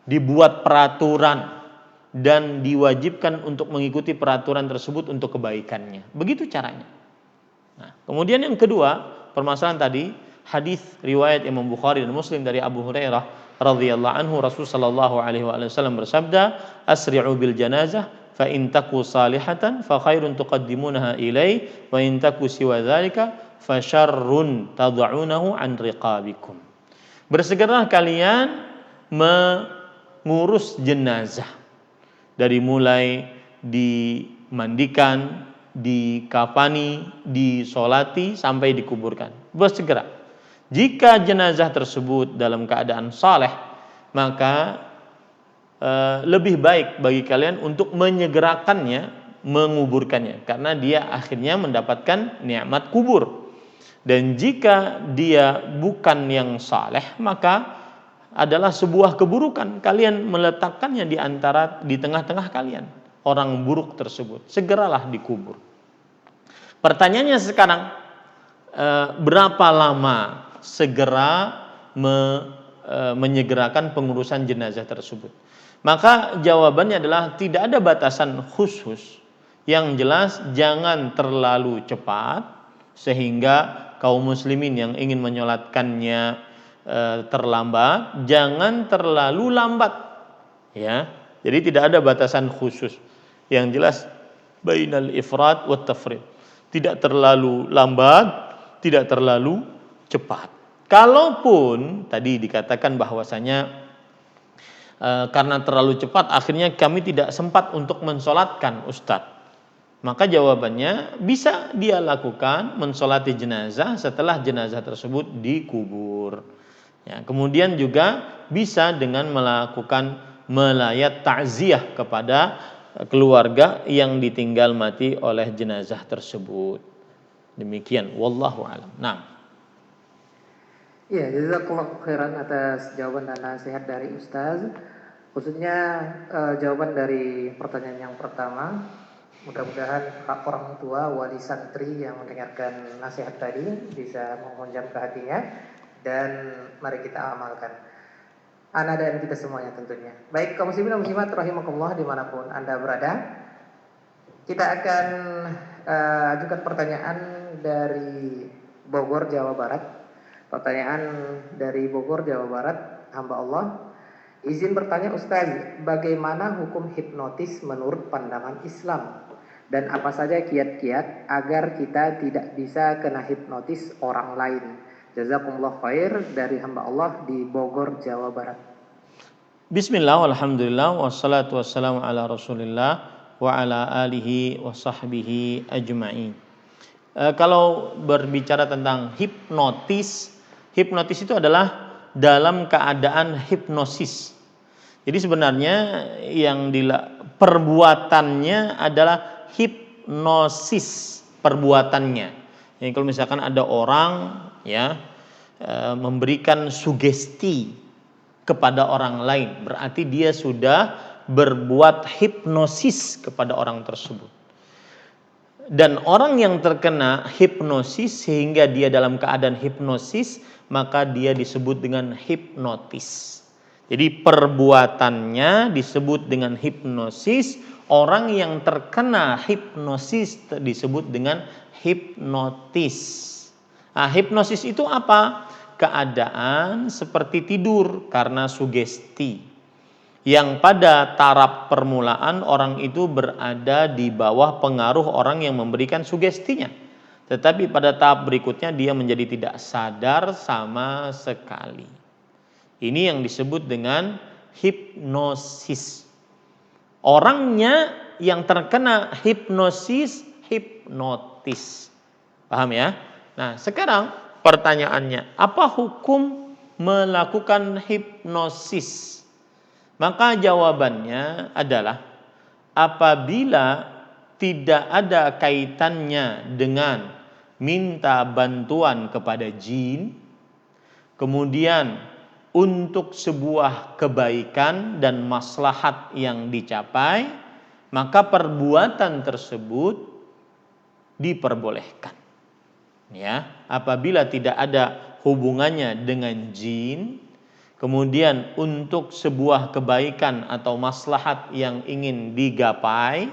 dibuat peraturan, dan diwajibkan untuk mengikuti peraturan tersebut untuk kebaikannya. Begitu caranya. Nah, kemudian yang kedua, permasalahan tadi, hadis riwayat Imam Bukhari dan Muslim dari Abu Hurairah radhiyallahu anhu, Rasul sallallahu alaihi wasallam bersabda, "Asri'u bil janazah fa in taku salihatan fa khairun tuqaddimunaha ilai wa in taku siwa dzalika fa syarrun tad'unahu an riqabikum." Bersegeralah kalian mengurus jenazah. Dari mulai dimandikan, dikafani, disolati sampai dikuburkan. Bersegera. Jika jenazah tersebut dalam keadaan saleh, maka lebih baik bagi kalian untuk menyegerakannya, menguburkannya, karena dia akhirnya mendapatkan nikmat kubur. Dan jika dia bukan yang saleh, maka adalah sebuah keburukan kalian meletakkannya di tengah-tengah kalian, orang buruk tersebut. Segeralah dikubur. Pertanyaannya sekarang, berapa lama segera menyegerakan pengurusan jenazah tersebut? Maka jawabannya adalah tidak ada batasan khusus. Yang jelas jangan terlalu cepat sehingga kaum muslimin yang ingin menyolatkannya terlambat, jangan terlalu lambat, ya. Jadi tidak ada batasan khusus. Yang jelas bainal ifrat wat tafrid. Tidak terlalu lambat, tidak terlalu cepat. Kalaupun tadi dikatakan bahwasanya karena terlalu cepat akhirnya kami tidak sempat untuk mensolatkan Ustadz, maka jawabannya bisa dia lakukan mensolati jenazah setelah jenazah tersebut dikubur. Ya, kemudian juga bisa dengan melakukan melayat takziah kepada keluarga yang ditinggal mati oleh jenazah tersebut. Demikian, wallahu a'lam. Nah. Ya, jazakallahu khairan atas jawaban dan nasihat dari Ustaz. Khususnya jawaban dari pertanyaan yang pertama. Mudah-mudahan orang tua, wali santri yang mendengarkan nasihat tadi bisa menghunjam ke hatinya. Dan mari kita amalkan, ana dan kita semuanya tentunya. Baik kaum muslimin dan muslimat rahimakumullah dimanapun Anda berada, kita akan ajukan pertanyaan dari Bogor, Jawa Barat. Pertanyaan dari Bogor, Jawa Barat, hamba Allah. Izin bertanya Ustaz, bagaimana hukum hipnotis menurut pandangan Islam? Dan apa saja kiat-kiat agar kita tidak bisa kena hipnotis orang lain? Jazakumullah khair dari hamba Allah di Bogor, Jawa Barat. Bismillah, alhamdulillah, wassalatu wassalamu ala rasulillah wa ala alihi wa sahbihi ajma'in. Kalau berbicara tentang hipnotis itu adalah dalam keadaan hipnosis. Jadi sebenarnya yang perbuatannya adalah hipnosis perbuatannya. Jadi kalau misalkan ada orang memberikan sugesti kepada orang lain, berarti dia sudah berbuat hipnosis kepada orang tersebut. Dan orang yang terkena hipnosis sehingga dia dalam keadaan hipnosis, maka dia disebut dengan hipnotis. Jadi perbuatannya disebut dengan hipnosis, orang yang terkena hipnosis disebut dengan hipnotis. Nah, hipnosis itu apa? Keadaan seperti tidur karena sugesti. Yang pada taraf permulaan orang itu berada di bawah pengaruh orang yang memberikan sugestinya. Tetapi pada tahap berikutnya dia menjadi tidak sadar sama sekali. Ini yang disebut dengan hipnosis. Orangnya yang terkena hipnosis, hipnotis. Paham ya? Nah, sekarang pertanyaannya, apa hukum melakukan hipnosis? Maka jawabannya adalah apabila tidak ada kaitannya dengan minta bantuan kepada jin, kemudian untuk sebuah kebaikan dan maslahat yang dicapai, maka perbuatan tersebut diperbolehkan. Ya, apabila tidak ada hubungannya dengan jin, kemudian untuk sebuah kebaikan atau maslahat yang ingin digapai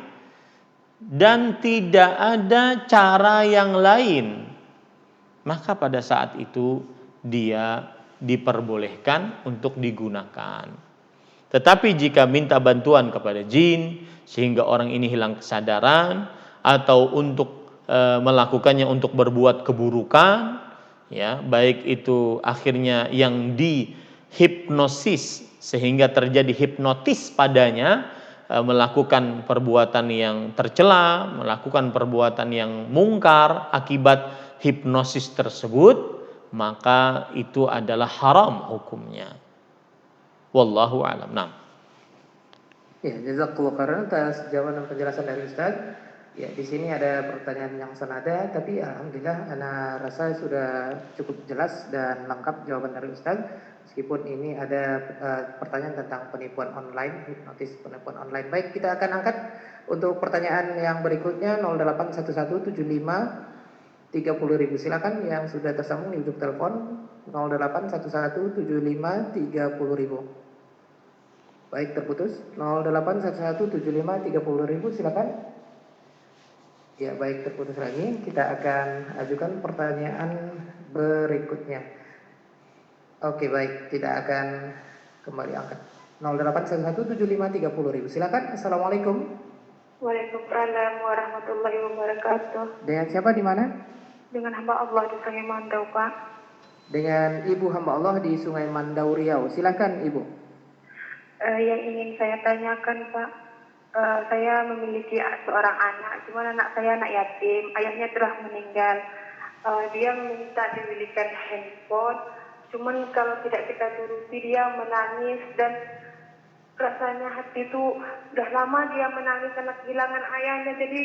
dan tidak ada cara yang lain, maka pada saat itu dia diperbolehkan untuk digunakan. Tetapi jika minta bantuan kepada jin sehingga orang ini hilang kesadaran, atau untuk melakukannya untuk berbuat keburukan, ya, baik itu akhirnya yang dihipnosis sehingga terjadi hipnotis padanya, melakukan perbuatan yang tercela, melakukan perbuatan yang mungkar akibat hipnosis tersebut, maka itu adalah haram hukumnya. Wallahu a'lam. Nah. Ya, jazakallahu khairan atas jawaban dan penjelasan dari Ustaz. Ya, di sini ada pertanyaan yang senada, tapi alhamdulillah ana rasa sudah cukup jelas dan lengkap jawaban dari Ustaz. Meskipun ini ada pertanyaan tentang penipuan online, hipnotis penipuan online. Baik, kita akan angkat untuk pertanyaan yang berikutnya 081175 30.000. Silakan yang sudah tersambung di ujung telepon 081175 30.000. Baik, terputus 081175 30.000. Silakan. Ya, baik, terputus lagi. Kita akan ajukan pertanyaan berikutnya. Oke, baik, tidak akan kembali angkat. 081175 30.000. Silakan. Assalamualaikum. Waalaikumsalam warahmatullahi wabarakatuh. Dengan siapa di mana? Dengan hamba Allah di Sungai Mandau, Pak. Dengan Ibu hamba Allah di Sungai Mandau Riau. Silakan, Ibu. Yang ingin saya tanyakan, Pak, saya memiliki seorang anak, cuman anak saya anak yatim, ayahnya telah meninggal. Dia meminta dibelikan handphone, cuman kalau tidak kita turuti dia menangis, dan rasanya hati itu udah lama dia menangis karena kehilangan ayahnya, jadi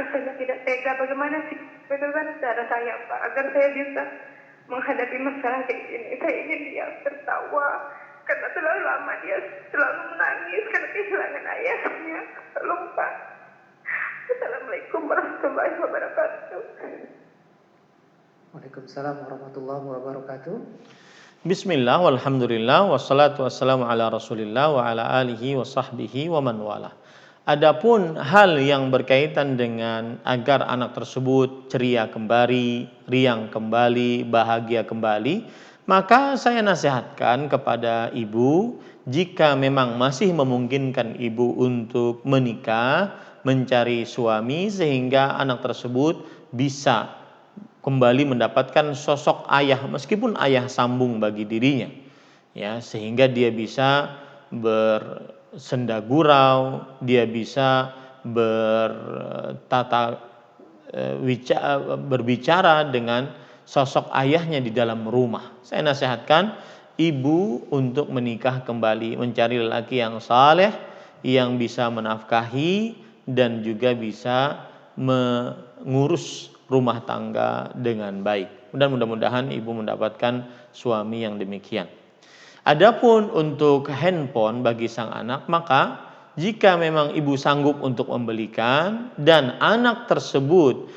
rasanya tidak tega. Bagaimana cara saya, Pak, agar saya bisa menghadapi masalah kayak ini? Saya ingin dia tertawa, karena terlalu lama dia selalu menangis karena kehilangan ayahnya. Tolong, Pak. Assalamualaikum warahmatullahi wabarakatuh. Waalaikumsalam warahmatullahi wabarakatuh. Bismillah, walhamdulillah, wassalatu wassalamu ala rasulillah wa ala alihi wa sahbihi wa man wala. Adapun hal yang berkaitan dengan agar anak tersebut ceria kembali, riang kembali, bahagia kembali, maka saya nasihatkan kepada ibu, jika memang masih memungkinkan ibu untuk menikah, mencari suami sehingga anak tersebut bisa kembali mendapatkan sosok ayah, meskipun ayah sambung bagi dirinya, ya, sehingga dia bisa bersenda gurau, dia bisa berbicara dengan sosok ayahnya di dalam rumah. Saya nasihatkan ibu untuk menikah kembali, mencari lelaki yang saleh, yang bisa menafkahi dan juga bisa mengurus rumah tangga dengan baik. Dan mudah-mudahan ibu mendapatkan suami yang demikian. Adapun untuk handphone bagi sang anak, maka jika memang ibu sanggup untuk membelikan dan anak tersebut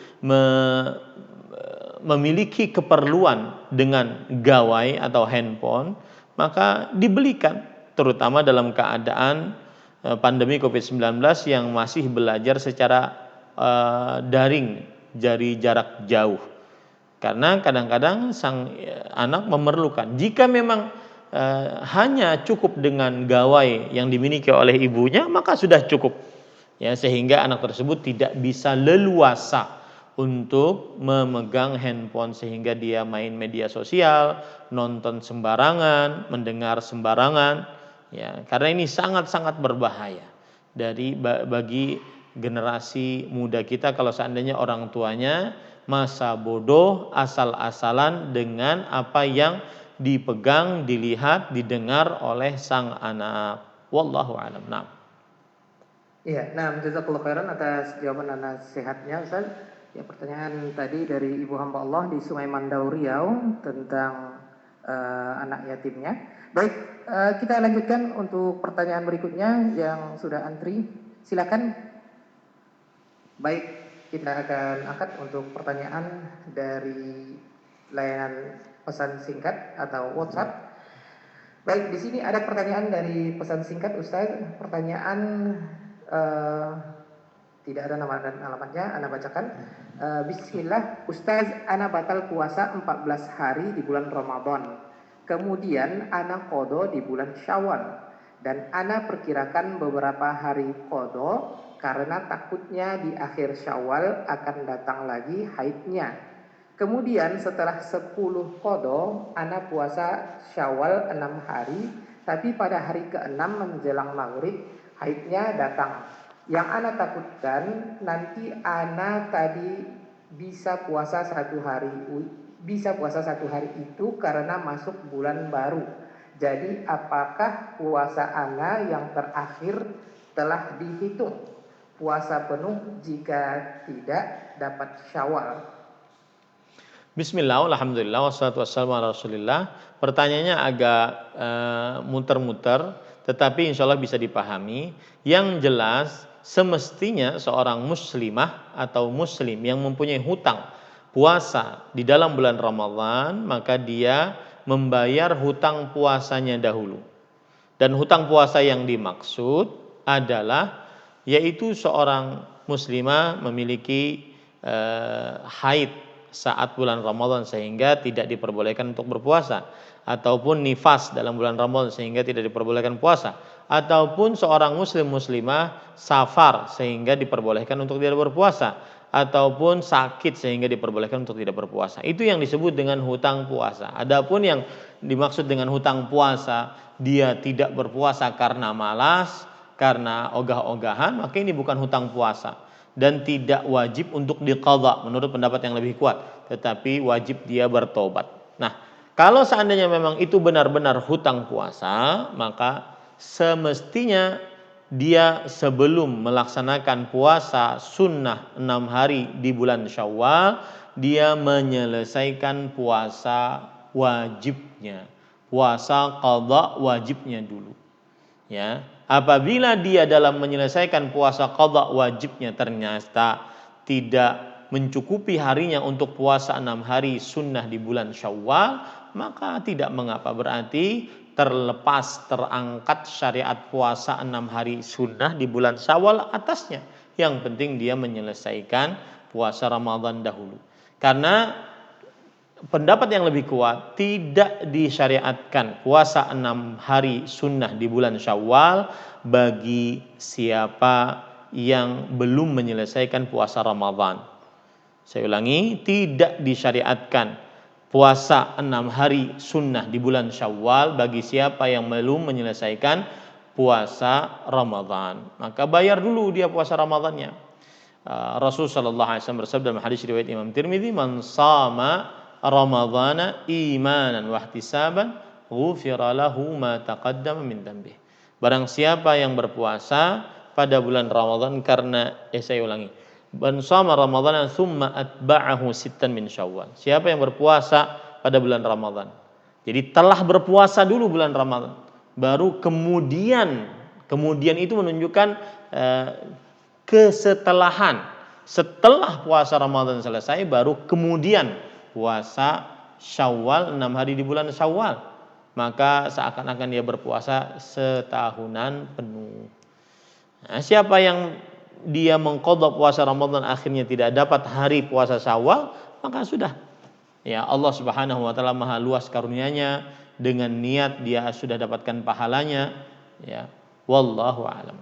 memiliki keperluan dengan gawai atau handphone, maka dibelikan, terutama dalam keadaan pandemi COVID-19 yang masih belajar secara daring dari jarak jauh. Karena kadang-kadang sang anak memerlukan, jika memang hanya cukup dengan gawai yang dimiliki oleh ibunya, maka sudah cukup, ya, sehingga anak tersebut tidak bisa leluasa untuk memegang handphone sehingga dia main media sosial, nonton sembarangan, mendengar sembarangan, ya, karena ini sangat-sangat berbahaya bagi generasi muda kita kalau seandainya orang tuanya masa bodoh asal-asalan dengan apa yang dipegang, dilihat, didengar oleh sang anak. Wallahu a'lam. Nah. Iya, jazakallahu khairan atas jawaban dan nasihatnya, Ustaz. Ya, pertanyaan tadi dari Ibu hamba Allah di Sungai Mandau Riau tentang anak yatimnya. Baik, kita lanjutkan untuk pertanyaan berikutnya yang sudah antri. Silakan. Baik, kita akan angkat untuk pertanyaan dari layanan pesan singkat atau WhatsApp. Baik, di sini ada pertanyaan dari pesan singkat, Ustaz. Pertanyaan tidak ada nama dan alamatnya, Ana bacakan. Bismillah, Ustaz, Ana batal puasa 14 hari di bulan Ramadan. Kemudian Ana qadha di bulan Syawal. Dan Ana perkirakan beberapa hari qadha karena takutnya di akhir Syawal akan datang lagi haidnya. Kemudian setelah 10 qadha, Ana puasa Syawal 6 hari, tapi pada hari ke-6 menjelang maghrib haidnya datang. Yang Ana takutkan nanti Ana tadi bisa puasa satu hari itu karena masuk bulan baru. Jadi apakah puasa Ana yang terakhir telah dihitung puasa penuh? Jika tidak, dapat Syawal. Bismillah, alhamdulillah, wassalatu wassalamu ala rasulillah. Pertanyaannya agak muter-muter, tetapi insya Allah bisa dipahami. Yang jelas, semestinya seorang muslimah atau muslim yang mempunyai hutang puasa di dalam bulan Ramadan, maka dia membayar hutang puasanya dahulu. Dan hutang puasa yang dimaksud adalah yaitu seorang muslimah memiliki haid saat bulan Ramadan sehingga tidak diperbolehkan untuk berpuasa, ataupun nifas dalam bulan Ramadan sehingga tidak diperbolehkan puasa, ataupun seorang muslimah safar sehingga diperbolehkan untuk tidak berpuasa, ataupun sakit sehingga diperbolehkan untuk tidak berpuasa. Itu yang disebut dengan hutang puasa. Adapun yang dimaksud dengan hutang puasa, dia tidak berpuasa karena malas, karena ogah-ogahan, maka ini bukan hutang puasa dan tidak wajib untuk diqadha menurut pendapat yang lebih kuat, tetapi wajib dia bertobat. Nah, kalau seandainya memang itu benar-benar hutang puasa, maka semestinya dia sebelum melaksanakan puasa sunnah 6 hari di bulan Syawal, dia menyelesaikan puasa wajibnya, puasa qadha wajibnya dulu. Ya, apabila dia dalam menyelesaikan puasa qadha wajibnya ternyata tidak mencukupi harinya untuk puasa 6 hari sunnah di bulan Syawal, maka tidak mengapa, berarti terangkat syariat puasa 6 hari sunnah di bulan Syawal atasnya. Yang penting dia menyelesaikan puasa Ramadan dahulu. Karena pendapat yang lebih kuat, tidak disyariatkan puasa 6 hari sunnah di bulan Syawal bagi siapa yang belum menyelesaikan puasa Ramadan. Saya ulangi, tidak disyariatkan puasa 6 hari sunnah di bulan Syawal bagi siapa yang belum menyelesaikan puasa Ramadan. Maka bayar dulu dia puasa Ramadannya. Rasul sallallahu alaihi wasallam bersabda dalam hadis riwayat Imam Tirmidzi, "Man shama Ramadhana imanan wa ihtisaban ghufira lahu ma taqaddama min dhanbihi." Barang siapa yang berpuasa pada bulan Ramadan karena saya ulangi. Man shama Ramadhana tsumma atba'ahu sittan min Syawal. Siapa yang berpuasa pada bulan Ramadan. Jadi telah berpuasa dulu bulan Ramadan, baru kemudian itu menunjukkan kesetelahan. Setelah puasa Ramadan selesai baru kemudian puasa Syawal 6 hari di bulan Syawal, maka seakan-akan dia berpuasa setahunan penuh. Nah, siapa yang dia mengqadha puasa Ramadan akhirnya tidak dapat hari puasa Syawal, maka sudah. Ya, Allah Subhanahu wa taala Maha luas karunia-Nya, dengan niat dia sudah dapatkan pahalanya, ya. Wallahu a'lam.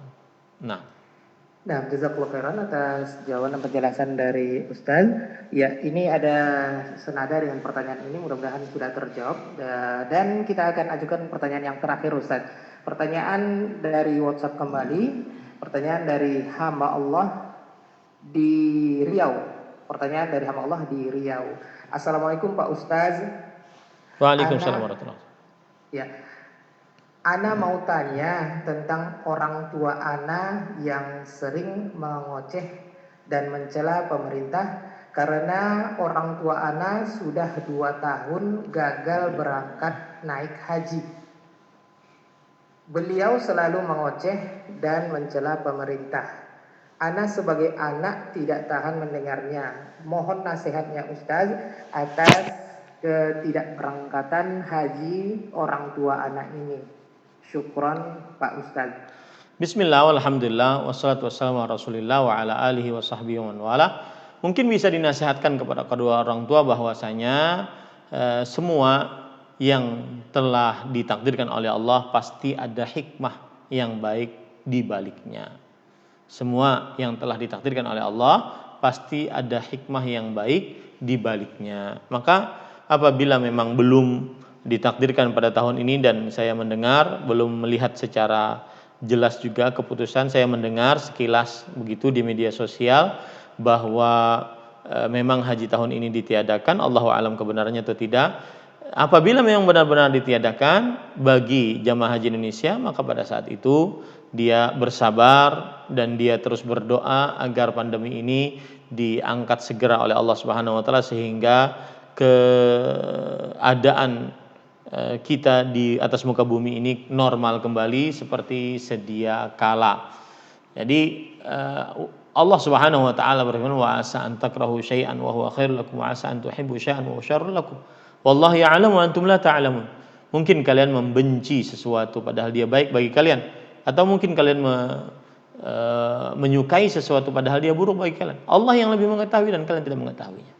Nah, jazakallahu khairan atas jawaban dan penjelasan dari Ustaz. Ya, ini ada senada dengan pertanyaan ini, mudah-mudahan sudah terjawab. Dan kita akan ajukan pertanyaan yang terakhir, Ustaz. Pertanyaan dari WhatsApp kembali, pertanyaan dari hamba Allah di Riau. Pertanyaan dari hamba Allah di Riau. Assalamualaikum Pak Ustaz. Waalaikumsalam warahmatullahi wabarakatuh. Ya. Ana mau tanya tentang orang tua Ana yang sering mengoceh dan mencela pemerintah karena orang tua ana sudah 2 tahun gagal berangkat naik haji. Beliau selalu mengoceh dan mencela pemerintah. Ana sebagai anak tidak tahan mendengarnya. Mohon nasihatnya Ustaz atas ketidakberangkatan haji orang tua anak ini. Syukron Pak Ustaz. Bismillah, alhamdulillah, wassalatu wassalamu ala rasulillah wa ala alihi wa sahbihi wa man wala. Mungkin bisa dinasihatkan kepada kedua orang tua bahwasanya semua yang telah ditakdirkan oleh Allah pasti ada hikmah yang baik di baliknya. Semua yang telah ditakdirkan oleh Allah pasti ada hikmah yang baik di baliknya. Maka apabila memang belum ditakdirkan pada tahun ini dan saya mendengar belum melihat secara jelas juga keputusan, saya mendengar sekilas begitu di media sosial bahwa memang haji tahun ini ditiadakan, Allahu a'lam kebenarannya atau tidak. Apabila memang benar-benar ditiadakan bagi jamaah haji Indonesia, maka pada saat itu dia bersabar dan dia terus berdoa agar pandemi ini diangkat segera oleh Allah Subhanahu wa taala sehingga keadaan kita di atas muka bumi ini normal kembali seperti sedia kala. Jadi Allah Subhanahu wa taala berfirman, wa asa an takrahu syai'an wa huwa khairul lakum wa asa an tuhibbu syai'an wa huwa syarrul lakum. Wallahu ya'lamu wa antum la ta'lamun. Mungkin kalian membenci sesuatu padahal dia baik bagi kalian, atau mungkin kalian menyukai sesuatu padahal dia buruk bagi kalian. Allah yang lebih mengetahui dan kalian tidak mengetahuinya.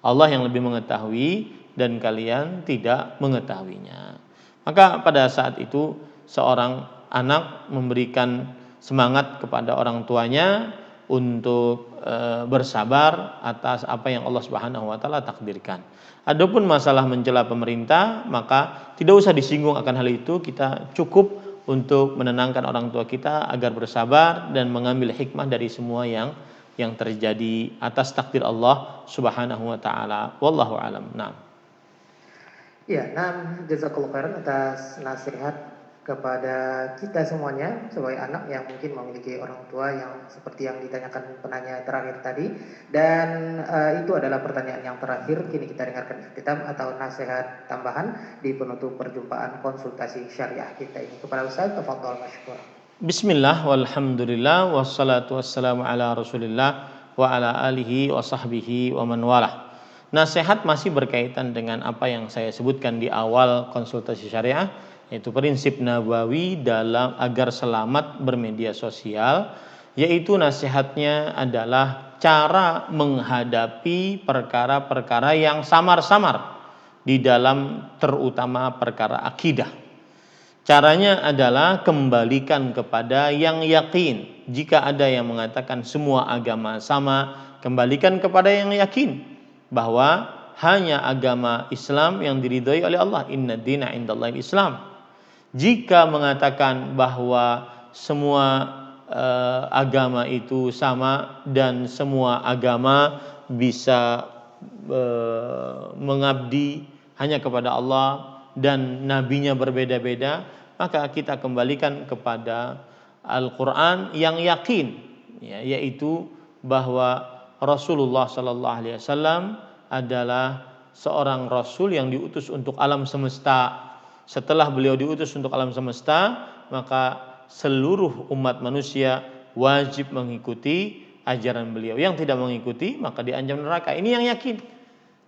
Allah yang lebih mengetahui dan kalian tidak mengetahuinya. Maka pada saat itu seorang anak memberikan semangat kepada orang tuanya untuk bersabar atas apa yang Allah Subhanahu wa taala takdirkan. Adapun masalah mencela pemerintah, maka tidak usah disinggung akan hal itu, kita cukup untuk menenangkan orang tua kita agar bersabar dan mengambil hikmah dari semua yang terjadi atas takdir Allah Subhanahu wa taala. Wallahu alam. Nah. Ya, jazakallahu khairan atas nasihat kepada kita semuanya sebagai anak yang mungkin memiliki orang tua yang seperti yang ditanyakan penanya terakhir tadi, dan itu adalah pertanyaan yang terakhir. Kini kita dengarkan kitab atau nasihat tambahan di penutup perjumpaan konsultasi syariah kita ini. Kepada Ustaz, tafadhol masykur. Bismillah, walhamdulillah, wassalatu wassalamu ala rasulillah wa ala alihi wa sahbihi wa man walah. Nasihat masih berkaitan dengan apa yang saya sebutkan di awal konsultasi syariah, yaitu prinsip nabawi dalam agar selamat bermedia sosial, yaitu nasihatnya adalah cara menghadapi perkara-perkara yang samar-samar di dalam terutama perkara akidah. Caranya adalah kembalikan kepada yang yakin. Jika ada yang mengatakan semua agama sama, kembalikan kepada yang yakin bahwa hanya agama Islam yang diridhai oleh Allah. Inna dina indallahil Islam. Jika mengatakan bahwa semua agama itu sama dan semua agama bisa mengabdi hanya kepada Allah dan nabinya berbeda-beda, maka kita kembalikan kepada Al-Quran yang yakin, yaitu bahwa Rasulullah Sallallahu Alaihi Wasallam adalah seorang Rasul yang diutus untuk alam semesta. Setelah beliau diutus untuk alam semesta, maka seluruh umat manusia wajib mengikuti ajaran beliau. Yang tidak mengikuti maka diancam neraka. Ini yang yakin.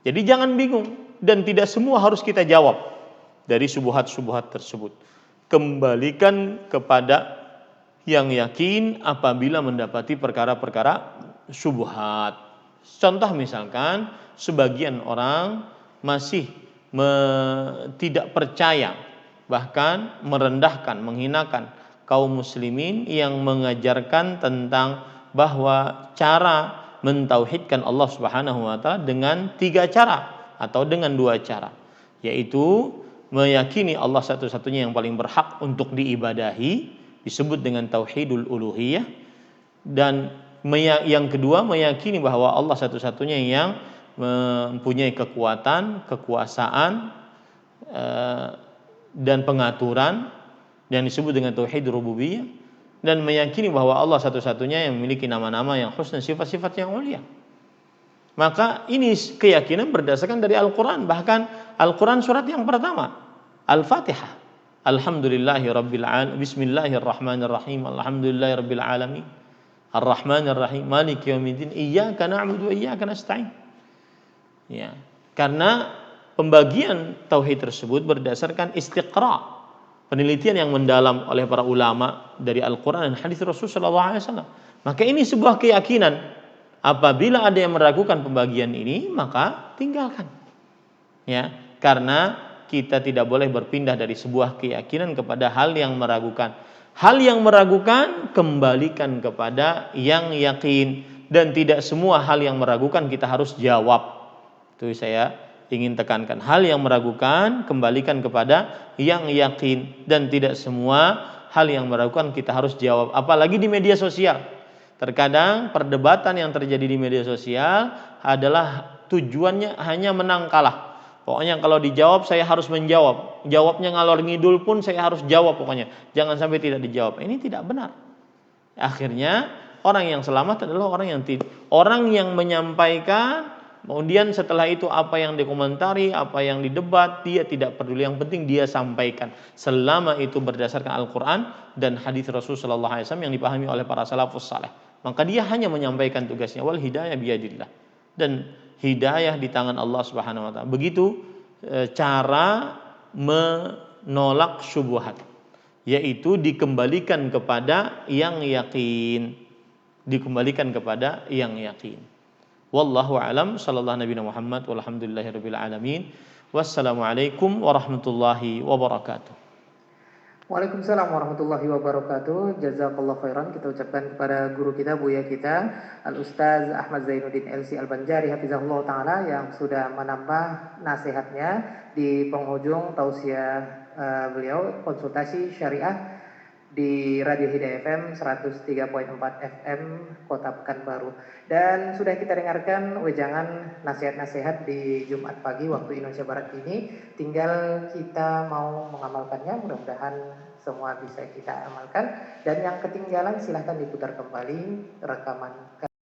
Jadi jangan bingung, dan tidak semua harus kita jawab dari syubhat-syubhat tersebut. Kembalikan kepada yang yakin apabila mendapati perkara-perkara syubhat. Contoh misalkan sebagian orang masih tidak percaya, bahkan merendahkan, menghinakan kaum muslimin yang mengajarkan tentang bahwa cara mentauhidkan Allah Subhanahu wa taala dengan 3 cara atau dengan 2 cara, yaitu meyakini Allah satu-satunya yang paling berhak untuk diibadahi, disebut dengan tauhidul uluhiyah, dan yang kedua meyakini bahwa Allah satu-satunya yang mempunyai kekuatan, kekuasaan dan pengaturan, yang disebut dengan tauhid rububiyah, dan meyakini bahwa Allah satu-satunya yang memiliki nama-nama yang husna, sifat-sifat yang mulia. Maka ini keyakinan berdasarkan dari Al-Quran. Bahkan Al-Quran surat yang pertama, Al-Fatihah. Bismillahirrahmanirrahim. Alhamdulillahirabbil alamin. Ar-Rahmanir-Rahim. Maliki yaumiddin. Iyyaka na'budu wa iyyaka nasta'in. Ya. Karena pembagian tauhid tersebut berdasarkan istiqra', penelitian yang mendalam oleh para ulama dari Al-Quran dan hadis Rasulullah SAW. Maka ini sebuah keyakinan. Apabila ada yang meragukan pembagian ini, maka tinggalkan. Ya, karena kita tidak boleh berpindah dari sebuah keyakinan kepada hal yang meragukan. Hal yang meragukan kembalikan kepada yang yakin, dan tidak semua hal yang meragukan kita harus jawab. Itu saya ingin tekankan. Hal yang meragukan kembalikan kepada yang yakin, dan tidak semua hal yang meragukan kita harus jawab. Apalagi di media sosial. Terkadang perdebatan yang terjadi di media sosial adalah tujuannya hanya menang kalah. Pokoknya kalau dijawab saya harus menjawab. Jawabnya ngalor ngidul pun saya harus jawab pokoknya. Jangan sampai tidak dijawab. Ini tidak benar. Akhirnya orang yang selamat adalah orang yang menyampaikan. Kemudian setelah itu apa yang dikomentari, apa yang didebat, dia tidak peduli. Yang penting dia sampaikan. Selama itu berdasarkan Al-Quran dan hadis Rasulullah SAW yang dipahami oleh para salafus saleh. Maka dia hanya menyampaikan tugasnya. Wal hidayah biyadillah. Dan hidayah di tangan Allah Subhanahu wa taala. Begitu cara menolak syubhat, yaitu dikembalikan kepada yang yakin. Dikembalikan kepada yang yakin. Wallahu a'lam. Sallallahu nabiyana Muhammad walhamdulillahirabbil alamin. Wassalamualaikum warahmatullahi wabarakatuh. Waalaikumsalam warahmatullahi wabarakatuh. Jazakallah khairan kita ucapkan kepada guru kita, buya kita, Al-Ustaz Ahmad Zainuddin LC Al-Banjari hafizahullah ta'ala, yang sudah menambah nasihatnya di penghujung tausiah beliau konsultasi syariah di Radio Hidayah FM 103.4 FM Kota Pekanbaru. Dan sudah kita dengarkan wejangan nasihat-nasihat di Jumat pagi waktu Indonesia Barat ini. Tinggal kita mau mengamalkannya, mudah-mudahan semua bisa kita amalkan. Dan yang ketinggalan silahkan diputar kembali rekaman